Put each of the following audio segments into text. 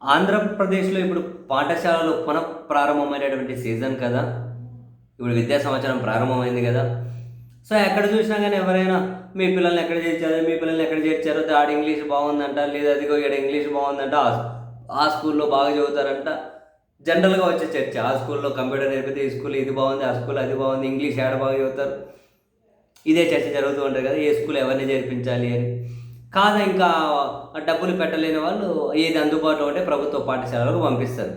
ఆంధ్రప్రదేశ్‌లో ఇప్పుడు పాఠశాలలు పునఃప్రారంభమైనటువంటి సీజన్ కదా! ఇప్పుడు విద్యా సంవత్సరం ప్రారంభమైంది గదా! సో, ఎక్కడ చూసినా గానీ ఎవరైనా మీ పిల్లల్ని ఎక్కడ చేర్చారు? మీ పిల్లల్ని ఎక్కడ చేర్చారు? ఆడ ఇంగ్లీష్ బాగుందంట. లేదా అదిగో ఈడ ఇంగ్లీష్ బాగుందంట. ఆ స్కూల్‌లో బాగా చదువుతారంట. జనరల్‌గా వచ్చే చర్చ. ఆ స్కూల్‌లో కంప్యూటర్ నేర్పితే ఈ స్కూల్ ఇది బాగుంది. ఆ స్కూల్ అది బాగుంది. ఇంగ్లీష్ ఏడ బాగా చదువుతారు? ఇదే చర్చ జరుగుతూ ఉంటది కదా! ఏ స్కూల్ ఎవరిని చేర్పించాలి అని. కాదా ఇంకా డబ్బులు పెట్టలేని వాళ్ళు ఏది అందుబాటులో ఉంటే ప్రభుత్వ పాఠశాలలకు పంపిస్తారు.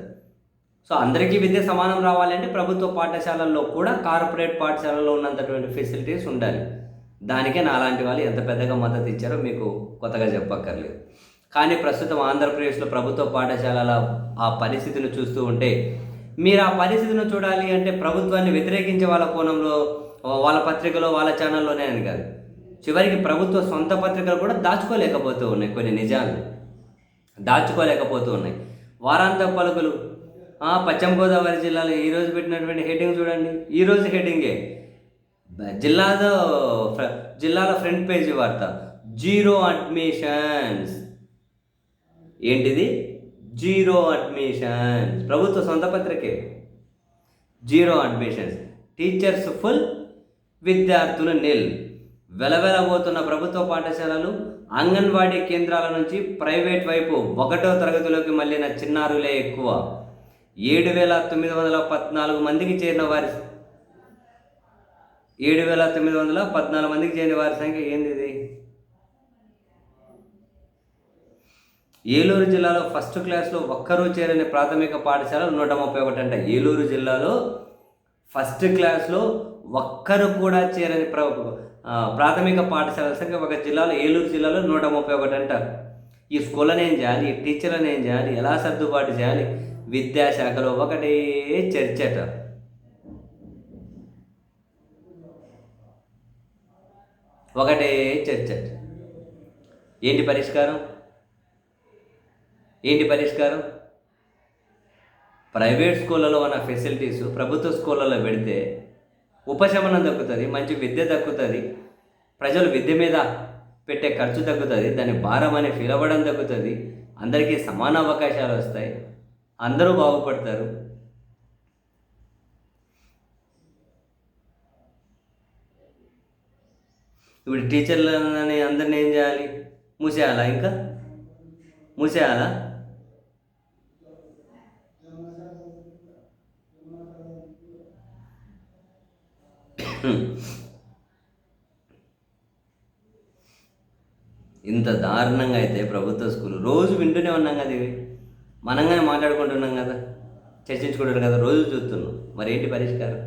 సో, అందరికీ విద్య సమానం రావాలంటే ప్రభుత్వ పాఠశాలల్లో కూడా కార్పొరేట్ పాఠశాలల్లో ఉన్నంతటువంటి ఫెసిలిటీస్ ఉండాలి. దానికే నాలాంటి వాళ్ళు ఎంత పెద్దగా మద్దతు ఇచ్చారో మీకు కొత్తగా చెప్పక్కర్లేదు. కానీ ప్రస్తుతం ఆంధ్రప్రదేశ్‌లో ప్రభుత్వ పాఠశాలల ఆ పరిస్థితిని చూస్తూ ఉంటే, మీరు ఆ పరిస్థితిని చూడాలి అంటే ప్రభుత్వాన్ని వ్యతిరేకించే వాళ్ళ కోణంలో వాళ్ళ పత్రికలో, వాళ్ళ ఛానల్‌లోనే అని కాదు. చివరికి ప్రభుత్వ సొంత పత్రికలు కూడా దాచుకోలేకపోతూ ఉన్నాయి కొన్ని నిజాలు. దాచుకోలేకపోతూ ఉన్నాయి. వారాంతపు పలుకులు పశ్చిమ గోదావరి జిల్లాలో ఈరోజు పెట్టినటువంటి హెడ్డింగ్ చూడండి. ఈరోజు హెడ్డింగే జిల్లాలో జిల్లాల ఫ్రంట్ పేజీ వార్త. Zero admissions. ఏంటిది? Zero admissions. ప్రభుత్వ సొంత పత్రికే. Zero admissions. టీచర్స్ ఫుల్, విద్యార్థులు నిల్. వెలవెలబోతున్న ప్రభుత్వ పాఠశాలలు, అంగన్వాడీ కేంద్రాల నుంచి ప్రైవేట్ వైపు 1వ తరగతిలోకి మళ్ళిన చిన్నారులే ఎక్కువ. 7,914 మందికి చేరిన వారి 7,914 మందికి చేరిన వారి సంఖ్య ఏందిది? ఏలూరు జిల్లాలో ఫస్ట్ క్లాస్‌లో ఒక్కరూ చేరని ప్రాథమిక పాఠశాలలు 131 అంట. ఏలూరు జిల్లాలో ఫస్ట్ క్లాస్‌లో ఒక్కరు కూడా చేరని ప్రాథమిక పాఠశాలల సంఖ్య ఒక జిల్లాలో ఏలూరు జిల్లాలో 131 అంట. ఈ స్కూళ్ళని ఏం చేయాలి? ఈ టీచర్లను ఏం చేయాలి? ఎలా సర్దుబాటు చేయాలి? విద్యాశాఖలో ఒకటే చర్చట. ఒకటే చర్చట. ఏంటి పరిష్కారం? ఏంటి పరిష్కారం? ప్రైవేట్ స్కూళ్ళలో ఉన్న ఫెసిలిటీస్ ప్రభుత్వ స్కూళ్ళలో పెడితే ఉపశమనం దక్కుతుంది, మంచి విద్య దక్కుతుంది, ప్రజలు విద్య మీద పెట్టే ఖర్చు తగ్గుతుంది, దాని భారం అని ఫీల్ అవ్వడం తగ్గుతుంది, అందరికీ సమాన అవకాశాలు వస్తాయి, అందరూ బాగుపడతారు. ఇప్పుడు టీచర్లని అందరిని ఏం చేయాలి? మూసేయాలా? ఇంకా మూసేయాలా? ఇంత దారుణంగా అయితే ప్రభుత్వ స్కూలు రోజు వింటూనే ఉన్నాం కదా. ఇవి మనంగానే మాట్లాడుకుంటున్నాం కదా, చర్చించుకుంటున్నాం కదా, రోజు చూస్తున్నాం. మరి ఏంటి పరిష్కారం?